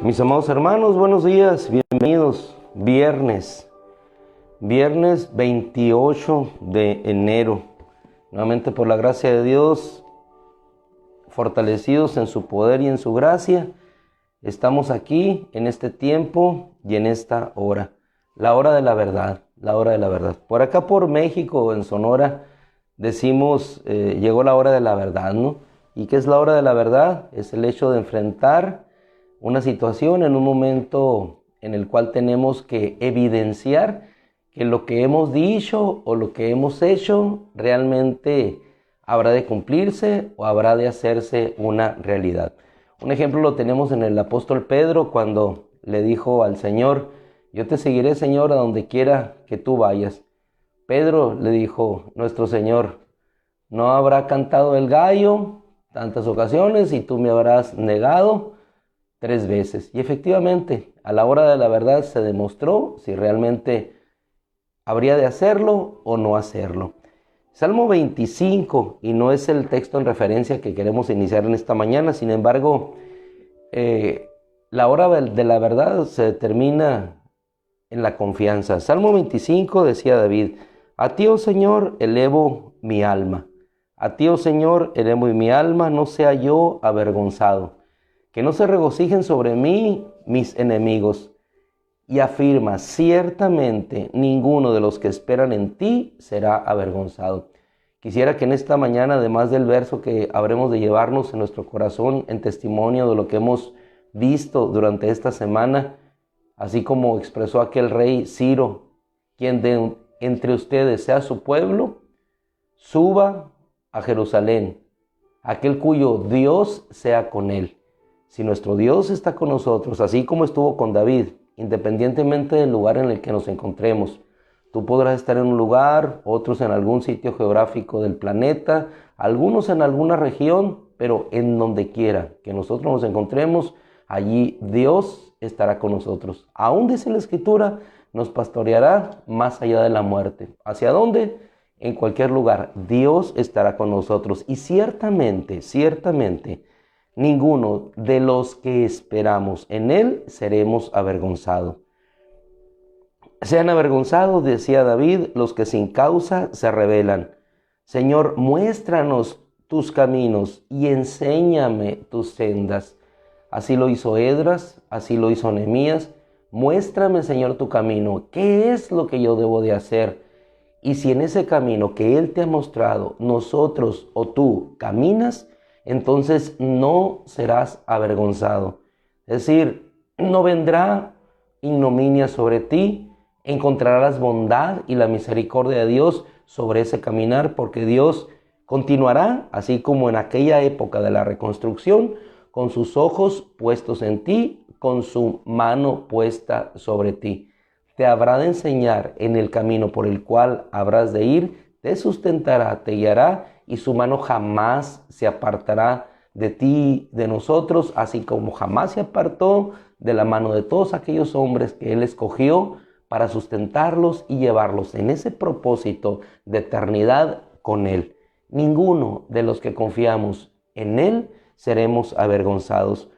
Mis amados hermanos, buenos días, bienvenidos. Viernes 28 de enero. Nuevamente por la gracia de Dios, fortalecidos en su poder y en su gracia, estamos aquí en este tiempo y en esta hora. La hora de la verdad, la hora de la verdad. Por acá por México, en Sonora, decimos, llegó la hora de la verdad, ¿no? ¿Y qué es la hora de la verdad? Es el hecho de enfrentar una situación en un momento en el cual tenemos que evidenciar que lo que hemos dicho o lo que hemos hecho realmente habrá de cumplirse o habrá de hacerse una realidad. Un ejemplo lo tenemos en el apóstol Pedro cuando le dijo al Señor: yo te seguiré, Señor, a donde quiera que tú vayas. Pedro le dijo: nuestro Señor, no habrá cantado el gallo tantas ocasiones y tú me habrás negado 3 veces. Y efectivamente, a la hora de la verdad se demostró si realmente habría de hacerlo o no hacerlo. Salmo 25, y no es el texto en referencia que queremos iniciar en esta mañana, sin embargo, la hora de la verdad se determina en la confianza. Salmo 25 decía David: a ti, oh Señor, elevo mi alma. A ti, oh Señor, elevo mi alma, no sea yo avergonzado. Que no se regocijen sobre mí mis enemigos. Y afirma: ciertamente ninguno de los que esperan en ti será avergonzado. Quisiera que en esta mañana, además del verso que habremos de llevarnos en nuestro corazón en testimonio de lo que hemos visto durante esta semana, así como expresó aquel rey Ciro, quien de entre ustedes sea su pueblo, suba a Jerusalén, aquel cuyo Dios sea con él. Si nuestro Dios está con nosotros, así como estuvo con David, independientemente del lugar en el que nos encontremos, tú podrás estar en un lugar, otros en algún sitio geográfico del planeta, algunos en alguna región, pero en donde quiera que nosotros nos encontremos, allí Dios estará con nosotros. Aún dice la Escritura, nos pastoreará más allá de la muerte. ¿Hacia dónde? En cualquier lugar, Dios estará con nosotros. Y ciertamente, ninguno de los que esperamos en Él seremos avergonzados. Sean avergonzados, decía David, los que sin causa se rebelan. Señor, muéstranos tus caminos y enséñame tus sendas. Así lo hizo Esdras, así lo hizo Nehemías. Muéstrame, Señor, tu camino. ¿Qué es lo que yo debo de hacer? Y si en ese camino que Él te ha mostrado, nosotros o tú caminas, entonces no serás avergonzado. Es decir, no vendrá ignominia sobre ti, encontrarás bondad y la misericordia de Dios sobre ese caminar, porque Dios continuará, así como en aquella época de la reconstrucción, con sus ojos puestos en ti, con su mano puesta sobre ti. Te habrá de enseñar en el camino por el cual habrás de ir, te sustentará, te guiará, y su mano jamás se apartará de ti, de nosotros, así como jamás se apartó de la mano de todos aquellos hombres que Él escogió para sustentarlos y llevarlos en ese propósito de eternidad con Él. Ninguno de los que confiamos en Él seremos avergonzados.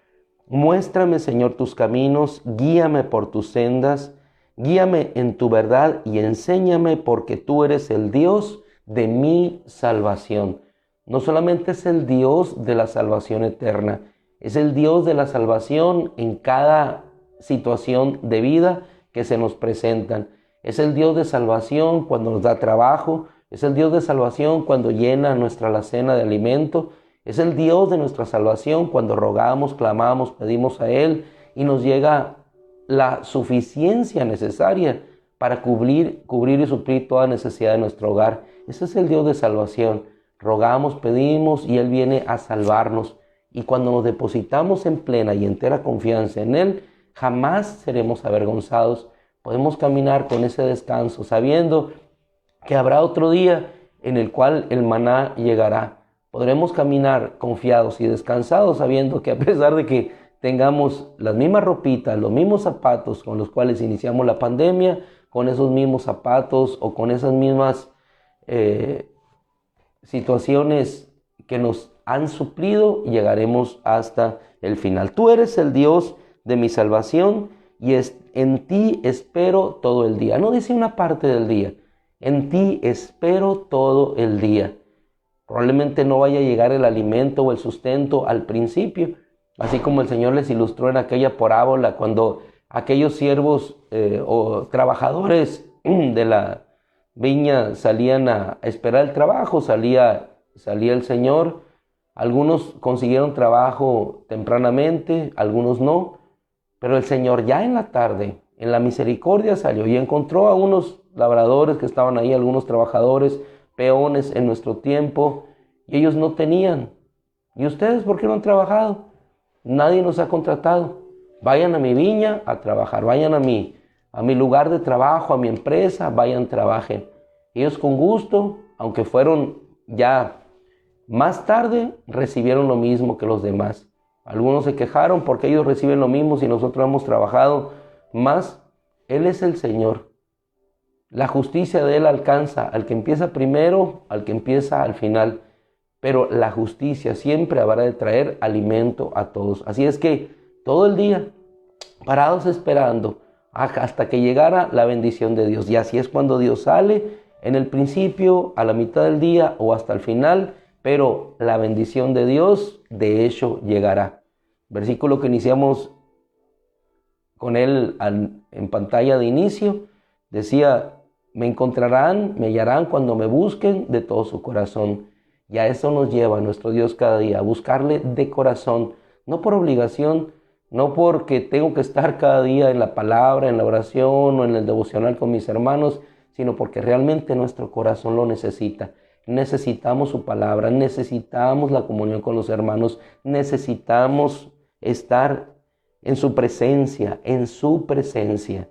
Muéstrame, Señor, tus caminos, guíame por tus sendas, guíame en tu verdad y enséñame, porque tú eres el Dios de mi salvación. No solamente es el Dios de la salvación eterna, es el Dios de la salvación en cada situación de vida que se nos presentan. Es el Dios de salvación cuando nos da trabajo, es el Dios de salvación cuando llena nuestra alacena de alimento, es el Dios de nuestra salvación cuando rogamos, clamamos, pedimos a Él y nos llega la suficiencia necesaria para cubrir y suplir toda necesidad de nuestro hogar. Ese es el Dios de salvación. Rogamos, pedimos y Él viene a salvarnos. Y cuando nos depositamos en plena y entera confianza en Él, jamás seremos avergonzados. Podemos caminar con ese descanso, sabiendo que habrá otro día en el cual el maná llegará. Podremos caminar confiados y descansados, sabiendo que a pesar de que tengamos las mismas ropitas, los mismos zapatos con los cuales iniciamos la pandemia, con esos mismos zapatos o con esas mismas situaciones que nos han suplido, llegaremos hasta el final. Tú eres el Dios de mi salvación, y en ti espero todo el día. No dice una parte del día, en ti espero todo el día. Probablemente no vaya a llegar el alimento o el sustento al principio, así como el Señor les ilustró en aquella parábola cuando aquellos siervos o trabajadores de la viña salían a esperar el trabajo, salía el Señor. Algunos consiguieron trabajo tempranamente, algunos no, pero el Señor ya en la tarde, en la misericordia, salió y encontró a unos labradores que estaban ahí, algunos trabajadores, peones en nuestro tiempo, y ellos no tenían. ¿Y ustedes por qué no han trabajado? Nadie nos ha contratado. Vayan a mi viña a trabajar, vayan a mi lugar de trabajo, a mi empresa, vayan, trabajen. Ellos con gusto, aunque fueron ya más tarde, recibieron lo mismo que los demás. Algunos se quejaron porque ellos reciben lo mismo si nosotros hemos trabajado más. Él es el Señor. La justicia de Él alcanza al que empieza primero, al que empieza al final. Pero la justicia siempre habrá de traer alimento a todos. Así es que todo el día, parados esperando hasta que llegara la bendición de Dios. Y así es cuando Dios sale, en el principio, a la mitad del día o hasta el final, pero la bendición de Dios de hecho llegará. Versículo que iniciamos con él en pantalla de inicio, decía: me encontrarán, me hallarán cuando me busquen de todo su corazón. Y a eso nos lleva nuestro Dios cada día, a buscarle de corazón, no por obligación, no porque tengo que estar cada día en la palabra, en la oración o en el devocional con mis hermanos, sino porque realmente nuestro corazón lo necesita. Necesitamos su palabra, necesitamos la comunión con los hermanos, necesitamos estar en su presencia, en su presencia.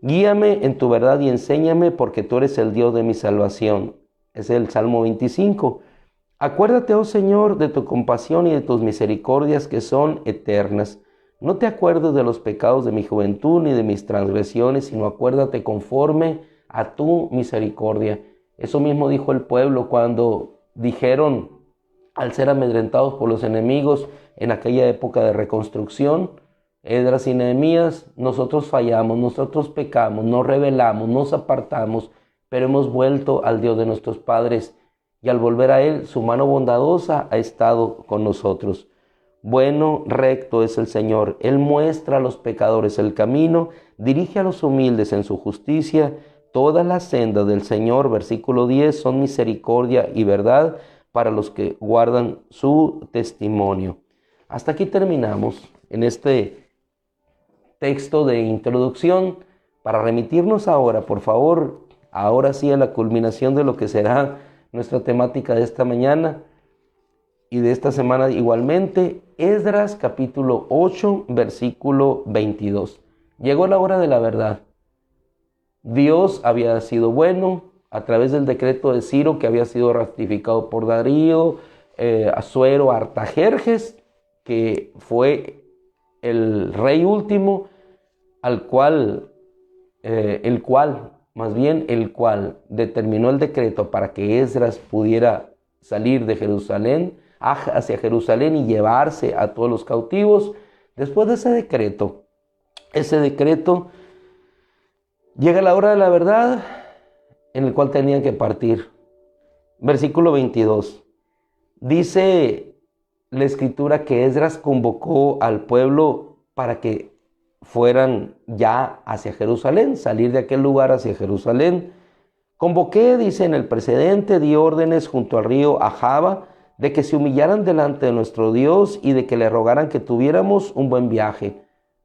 Guíame en tu verdad y enséñame, porque tú eres el Dios de mi salvación. Es el Salmo 25. Acuérdate, oh Señor, de tu compasión y de tus misericordias que son eternas. No te acuerdes de los pecados de mi juventud ni de mis transgresiones, sino acuérdate conforme a tu misericordia. Eso mismo dijo el pueblo cuando dijeron, al ser amedrentados por los enemigos en aquella época de reconstrucción, Esdras y Nehemías: nosotros fallamos, nosotros pecamos, nos rebelamos, nos apartamos, pero hemos vuelto al Dios de nuestros padres, y al volver a Él, su mano bondadosa ha estado con nosotros. Bueno, recto es el Señor. Él muestra a los pecadores el camino, dirige a los humildes en su justicia. Todas las sendas del Señor, versículo 10, son misericordia y verdad para los que guardan su testimonio. Hasta aquí terminamos en este texto de introducción, para remitirnos ahora, por favor, ahora sí, a la culminación de lo que será nuestra temática de esta mañana y de esta semana igualmente. Esdras capítulo 8, versículo 22. Llegó la hora de la verdad. Dios había sido bueno a través del decreto de Ciro, que había sido ratificado por Darío, Asuero, Artajerjes, que fue el rey último, el cual determinó el decreto para que Esdras pudiera salir de Jerusalén, hacia Jerusalén, y llevarse a todos los cautivos. Después de ese decreto, llega la hora de la verdad, en el cual tenían que partir. Versículo 22. Dice la escritura que Esdras convocó al pueblo para que fueran ya hacia Jerusalén, salir de aquel lugar hacia Jerusalén. Convoqué, dice en el precedente, di órdenes junto al río Ahava de que se humillaran delante de nuestro Dios y de que le rogaran que tuviéramos un buen viaje.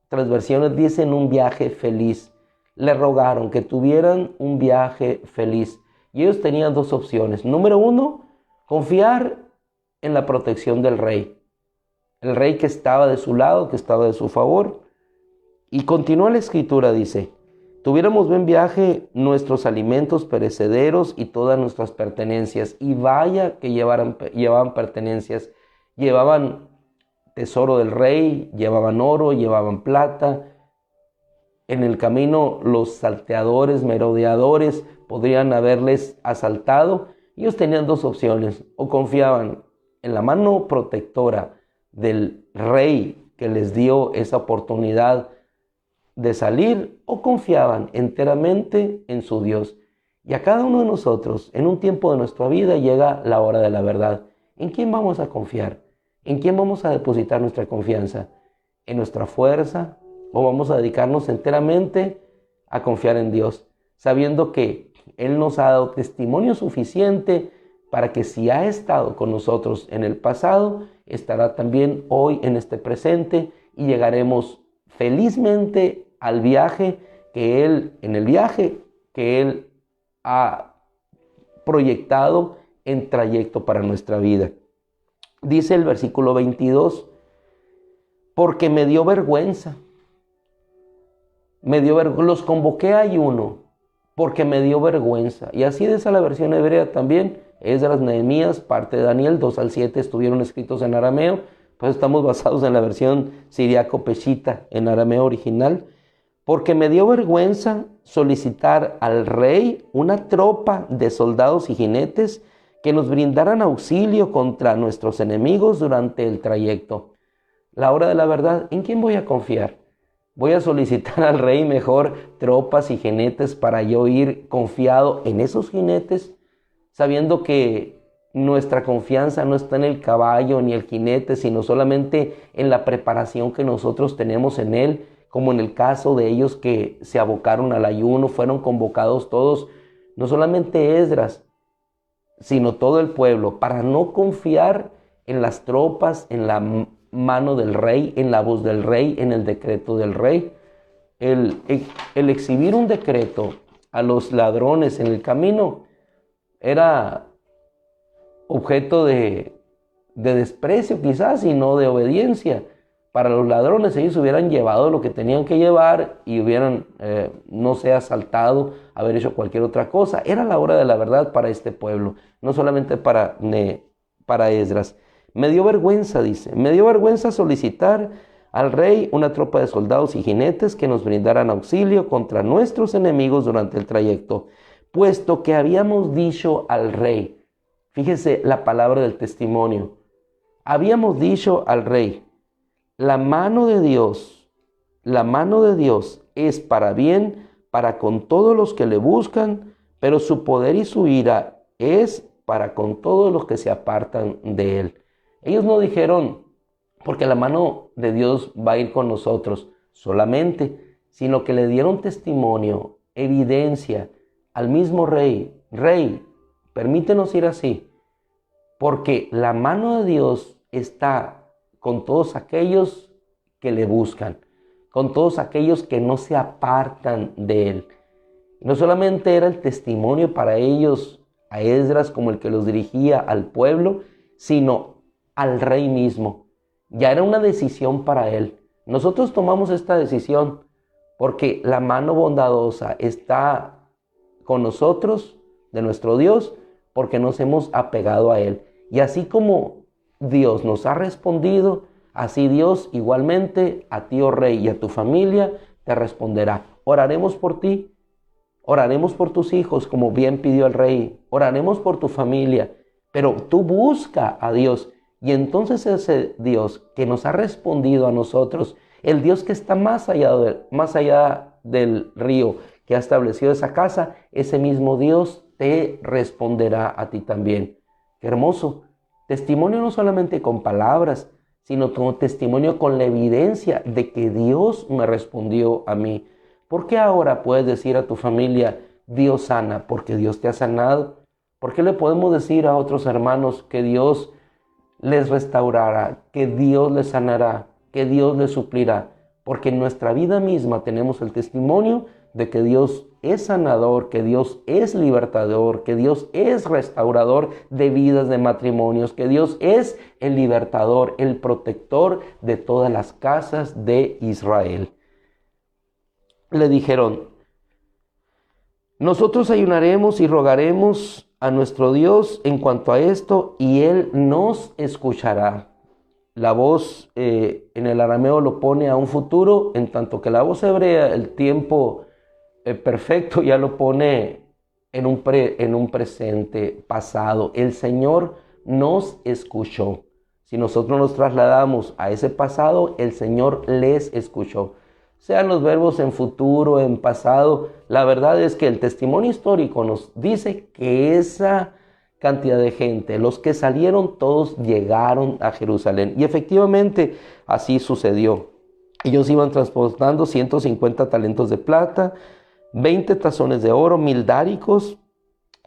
Otras versiones dicen un viaje feliz. Le rogaron que tuvieran un viaje feliz. Y ellos tenían dos opciones. Número uno, confiar en la protección del rey. El rey que estaba de su lado, que estaba de su favor. Y continúa la escritura, dice: tuviéramos buen viaje, nuestros alimentos perecederos y todas nuestras pertenencias. Y vaya que llevaban pertenencias. Llevaban tesoro del rey, llevaban oro, llevaban plata. En el camino los salteadores, merodeadores podrían haberles asaltado. Ellos tenían dos opciones: o confiaban en la mano protectora del rey que les dio esa oportunidad de salir o confiaban enteramente en su Dios. Y a cada uno de nosotros, en un tiempo de nuestra vida, llega la hora de la verdad. ¿En quién vamos a confiar? ¿En quién vamos a depositar nuestra confianza? ¿En nuestra fuerza? ¿O vamos a dedicarnos enteramente a confiar en Dios, sabiendo que Él nos ha dado testimonio suficiente para que si ha estado con nosotros en el pasado, estará también hoy en este presente y llegaremos felizmente al viaje en el viaje que Él ha proyectado en trayecto para nuestra vida? Dice el versículo 22, porque me dio vergüenza. Los convoqué a ayuno porque me dio vergüenza. Y así dice la versión hebrea también. Esdras, Nehemías, parte de Daniel, 2 al 7 estuvieron escritos en arameo. Pues estamos basados en la versión siriaco-peshita, en arameo original. Porque me dio vergüenza solicitar al rey una tropa de soldados y jinetes que nos brindaran auxilio contra nuestros enemigos durante el trayecto. La hora de la verdad, ¿en quién voy a confiar? ¿Voy a solicitar al rey mejor tropas y jinetes para yo ir confiado en esos jinetes, sabiendo que nuestra confianza no está en el caballo ni el jinete, sino solamente en la preparación que nosotros tenemos en él, como en el caso de ellos que se abocaron al ayuno, fueron convocados todos, no solamente Esdras, sino todo el pueblo, para no confiar en las tropas, en la mano del rey, en la voz del rey, en el decreto del rey. El exhibir un decreto a los ladrones en el camino era objeto de desprecio quizás y no de obediencia. Para los ladrones ellos hubieran llevado lo que tenían que llevar y hubieran, no sé, asaltado, haber hecho cualquier otra cosa. Era la hora de la verdad para este pueblo, no solamente para Esdras. Me dio vergüenza, dice, me dio vergüenza solicitar al rey una tropa de soldados y jinetes que nos brindaran auxilio contra nuestros enemigos durante el trayecto, puesto que habíamos dicho al rey, fíjese la palabra del testimonio, habíamos dicho al rey, la mano de Dios es para bien, para con todos los que le buscan, pero su poder y su ira es para con todos los que se apartan de él. Ellos no dijeron, porque la mano de Dios va a ir con nosotros solamente, sino que le dieron testimonio, evidencia al mismo rey. Rey, permítenos ir así, porque la mano de Dios está con todos aquellos que le buscan, con todos aquellos que no se apartan de él. No solamente era el testimonio para ellos, a Esdras como el que los dirigía al pueblo, sino al rey mismo. Ya era una decisión para él. Nosotros tomamos esta decisión porque la mano bondadosa está con nosotros, de nuestro Dios, porque nos hemos apegado a él. Y así como Dios nos ha respondido, así Dios igualmente a ti, oh rey, y a tu familia te responderá. Oraremos por ti, oraremos por tus hijos, como bien pidió el rey, oraremos por tu familia, pero tú busca a Dios. Y entonces ese Dios que nos ha respondido a nosotros, el Dios que está más allá del río, que ha establecido esa casa, ese mismo Dios te responderá a ti también. Qué hermoso. Testimonio no solamente con palabras, sino como testimonio con la evidencia de que Dios me respondió a mí. ¿Por qué ahora puedes decir a tu familia, Dios sana? Porque Dios te ha sanado. ¿Por qué le podemos decir a otros hermanos que Dios les restaurará, que Dios les sanará, que Dios les suplirá? Porque en nuestra vida misma tenemos el testimonio de que Dios es sanador, que Dios es libertador, que Dios es restaurador de vidas, de matrimonios, que Dios es el libertador, el protector de todas las casas de Israel. Le dijeron, nosotros ayunaremos y rogaremos a nuestro Dios en cuanto a esto, y Él nos escuchará. La voz en el arameo lo pone a un futuro, en tanto que la voz hebrea, el tiempo perfecto, ya lo pone en un presente pasado. El Señor nos escuchó. Si nosotros nos trasladamos a ese pasado, el Señor les escuchó. Sean los verbos en futuro, en pasado, la verdad es que el testimonio histórico nos dice que esa cantidad de gente, los que salieron, todos llegaron a Jerusalén. Y efectivamente así sucedió. Ellos iban transportando 150 talentos de plata, 20 tazones de oro, 1000 dáricos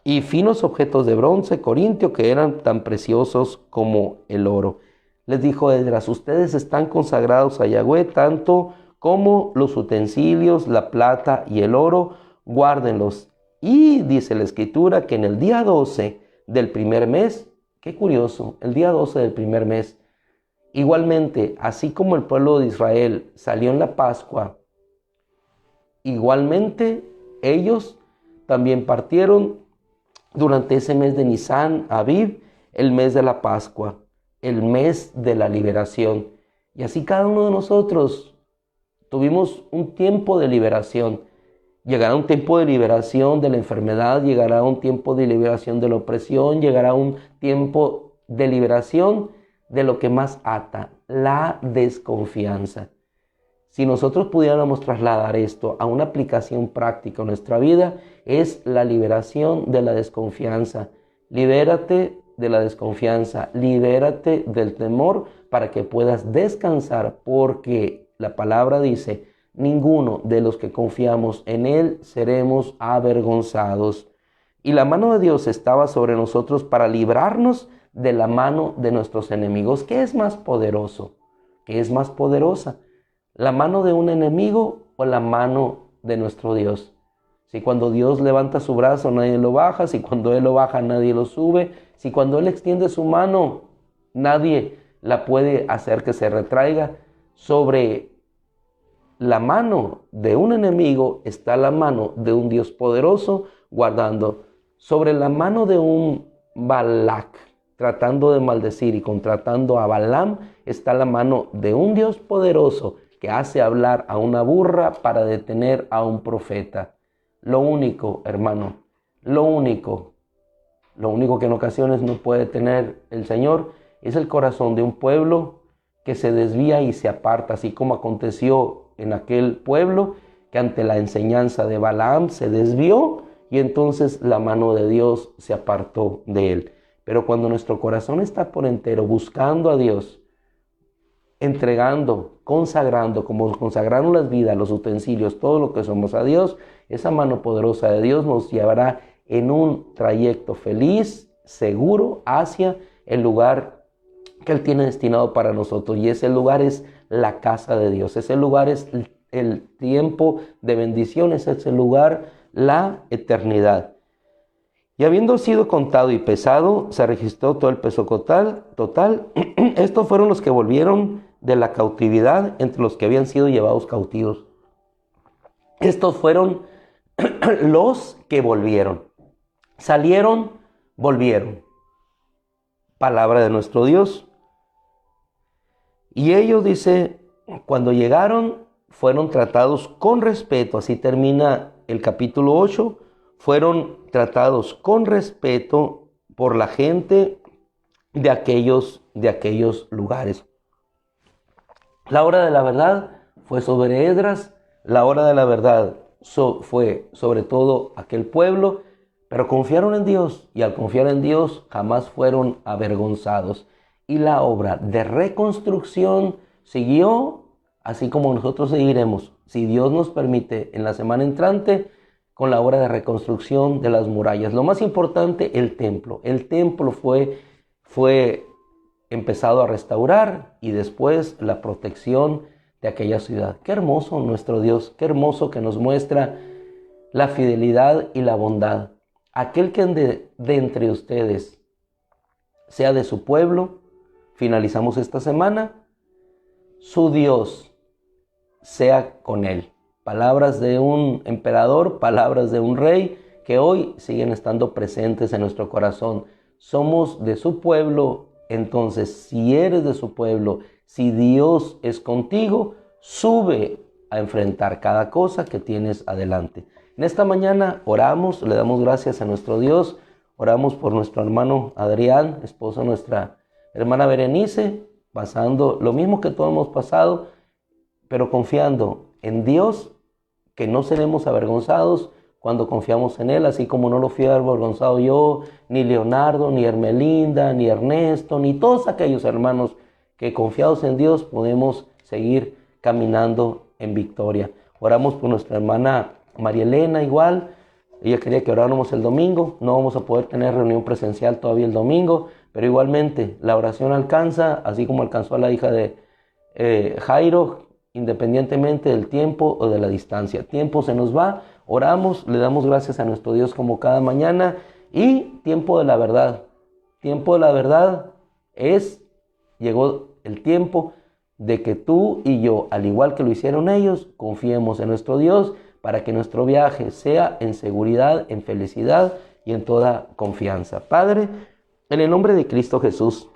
y finos objetos de bronce corintio que eran tan preciosos como el oro. Les dijo Esdras: ustedes están consagrados a Yahweh, tanto como los utensilios, la plata y el oro, guárdenlos. Y dice la escritura que en el día 12 del primer mes, qué curioso, el día 12 del primer mes, igualmente, así como el pueblo de Israel salió en la Pascua, igualmente ellos también partieron durante ese mes de Nisán, Aviv, el mes de la Pascua, el mes de la liberación. Y así cada uno de nosotros tuvimos un tiempo de liberación. Llegará un tiempo de liberación de la enfermedad, llegará un tiempo de liberación de la opresión, llegará un tiempo de liberación de lo que más ata, la desconfianza. Si nosotros pudiéramos trasladar esto a una aplicación práctica en nuestra vida, es la liberación de la desconfianza. Libérate de la desconfianza, libérate del temor para que puedas descansar, porque la palabra dice: ninguno de los que confiamos en Él seremos avergonzados. Y la mano de Dios estaba sobre nosotros para librarnos de la mano de nuestros enemigos. ¿Qué es más poderoso? ¿Qué es más poderosa? ¿La mano de un enemigo o la mano de nuestro Dios? Si cuando Dios levanta su brazo nadie lo baja, si cuando Él lo baja nadie lo sube, si cuando Él extiende su mano nadie la puede hacer que se retraiga, sobre la mano de un enemigo está la mano de un Dios poderoso guardando. Sobre la mano de un Balac tratando de maldecir y contratando a Balaam está la mano de un Dios poderoso que hace hablar a una burra para detener a un profeta. Lo único, hermano, lo único que en ocasiones no puede tener el Señor es el corazón de un pueblo que se desvía y se aparta, así como aconteció en aquel pueblo que ante la enseñanza de Balaam se desvió y entonces la mano de Dios se apartó de él. Pero cuando nuestro corazón está por entero buscando a Dios, entregando, consagrando, como consagraron las vidas, los utensilios, todo lo que somos a Dios, esa mano poderosa de Dios nos llevará en un trayecto feliz, seguro, hacia el lugar que Él tiene destinado para nosotros. Y ese lugar es la casa de Dios, ese lugar es el tiempo de bendiciones, ese lugar la eternidad. Y habiendo sido contado y pesado, se registró todo el peso total. Estos fueron los que volvieron de la cautividad entre los que habían sido llevados cautivos. Estos fueron los que volvieron. Salieron, volvieron. Palabra de nuestro Dios. Y ellos, dice, cuando llegaron, fueron tratados con respeto. Así termina el capítulo 8. Fueron tratados con respeto por la gente de aquellos lugares. La hora de la verdad fue sobre Esdras, la hora de la verdad fue sobre todo aquel pueblo, pero confiaron en Dios y al confiar en Dios jamás fueron avergonzados. Y la obra de reconstrucción siguió, así como nosotros seguiremos, si Dios nos permite, en la semana entrante, con la obra de reconstrucción de las murallas. Lo más importante, el templo. El templo fue empezado a restaurar y después la protección de aquella ciudad. Qué hermoso nuestro Dios, qué hermoso que nos muestra la fidelidad y la bondad. Aquel que de entre ustedes sea de su pueblo, finalizamos esta semana, su Dios sea con él. Palabras de un emperador, palabras de un rey que hoy siguen estando presentes en nuestro corazón. Somos de su pueblo, entonces si eres de su pueblo, si Dios es contigo, sube a enfrentar cada cosa que tienes adelante. En esta mañana oramos, le damos gracias a nuestro Dios, oramos por nuestro hermano Adrián, esposo de nuestra Hermana Berenice, pasando lo mismo que todos hemos pasado, pero confiando en Dios, que no seremos avergonzados cuando confiamos en Él, así como no lo fui avergonzado yo, ni Leonardo, ni Hermelinda, ni Ernesto, ni todos aquellos hermanos que confiados en Dios podemos seguir caminando en victoria. Oramos por nuestra hermana María Elena igual. Ella quería que oráramos el domingo. No vamos a poder tener reunión presencial todavía el domingo, pero igualmente la oración alcanza, así como alcanzó a la hija de Jairo, independientemente del tiempo o de la distancia. Tiempo se nos va, oramos, le damos gracias a nuestro Dios como cada mañana. Y tiempo de la verdad. Tiempo de la verdad llegó el tiempo de que tú y yo, al igual que lo hicieron ellos, confiemos en nuestro Dios para que nuestro viaje sea en seguridad, en felicidad y en toda confianza. Padre, en el nombre de Cristo Jesús,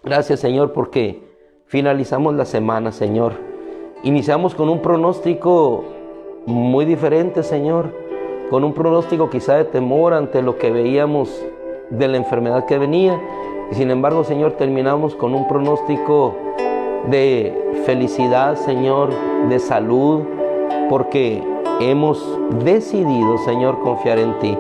gracias, Señor, porque finalizamos la semana, Señor. Iniciamos con un pronóstico muy diferente, Señor, con un pronóstico quizá de temor ante lo que veíamos de la enfermedad que venía. Y sin embargo, Señor, terminamos con un pronóstico de felicidad, Señor, de salud, porque hemos decidido, Señor, confiar en ti.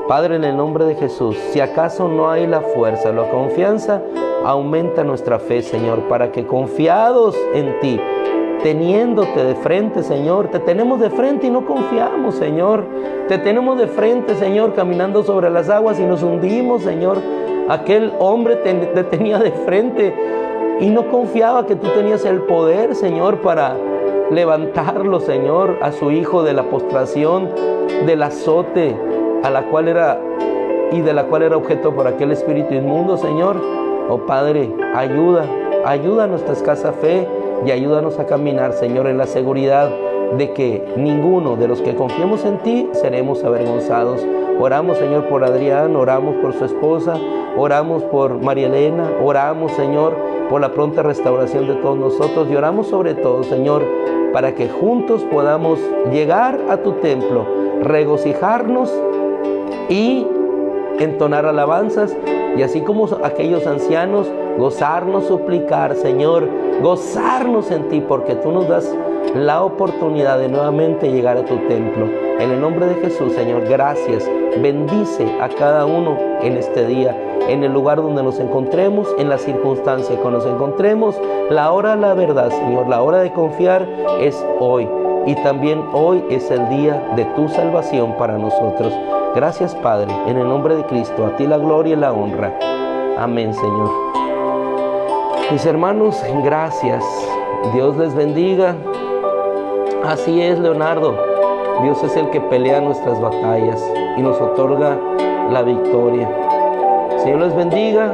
Padre, en el nombre de Jesús, si acaso no hay la fuerza, la confianza, aumenta nuestra fe, Señor, para que confiados en ti, teniéndote de frente, Señor, te tenemos de frente y no confiamos, Señor. Te tenemos de frente, Señor, caminando sobre las aguas y nos hundimos, Señor. Aquel hombre te tenía de frente y no confiaba que tú tenías el poder, Señor, para levantarlo, Señor, a su hijo de la postración, del azote de la cual era objeto por aquel espíritu inmundo, Señor. Oh Padre, ayuda a nuestra escasa fe y ayúdanos a caminar, Señor, en la seguridad de que ninguno de los que confiemos en ti seremos avergonzados. Oramos, Señor, por Adrián, oramos por su esposa, oramos por María Elena, oramos, Señor, por la pronta restauración de todos nosotros y oramos sobre todo, Señor, para que juntos podamos llegar a tu templo, regocijarnos y entonar alabanzas, y así como aquellos ancianos, gozarnos, suplicar, Señor, gozarnos en ti, porque tú nos das la oportunidad de nuevamente llegar a tu templo. En el nombre de Jesús, Señor, gracias. Bendice a cada uno en este día, en el lugar donde nos encontremos, en la circunstancia que nos encontremos. La hora, la verdad, Señor, la hora de confiar es hoy. Y también hoy es el día de tu salvación para nosotros. Gracias, Padre, en el nombre de Cristo, a ti la gloria y la honra. Amén, Señor. Mis hermanos, gracias. Dios les bendiga. Así es, Leonardo. Dios es el que pelea nuestras batallas y nos otorga la victoria. Señor les bendiga.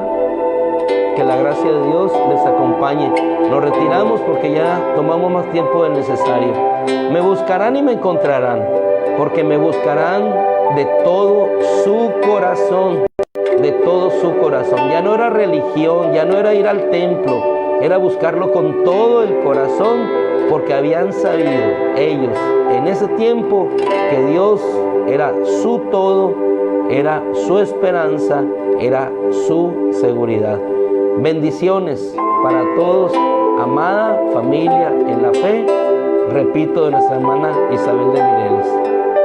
Que la gracia de Dios les acompañe. Nos retiramos porque ya tomamos más tiempo del necesario. Me buscarán y me encontrarán, porque me buscarán de todo su corazón, de todo su corazón. Ya no era religión, ya no era ir al templo, era buscarlo con todo el corazón, porque habían sabido ellos en ese tiempo que Dios era su todo, era su esperanza, era su seguridad. Bendiciones para todos, amada familia en la fe, repito, de nuestra hermana Isabel de Mireles.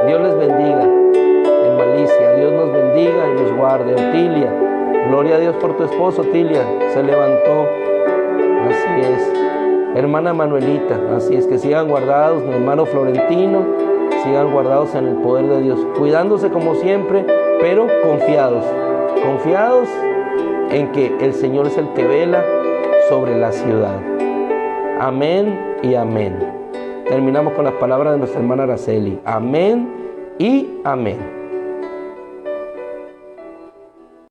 Dios les bendiga en Malicia, Dios nos bendiga y nos guarde. Otilia, gloria a Dios por tu esposo. Otilia se levantó, así es. Hermana Manuelita, así es, que sigan guardados. Mi hermano Florentino, sigan guardados en el poder de Dios, cuidándose como siempre, pero confiados en que el Señor es el que vela sobre la ciudad. Amén y amén. Terminamos con las palabras de nuestra hermana Araceli. Amén y amén.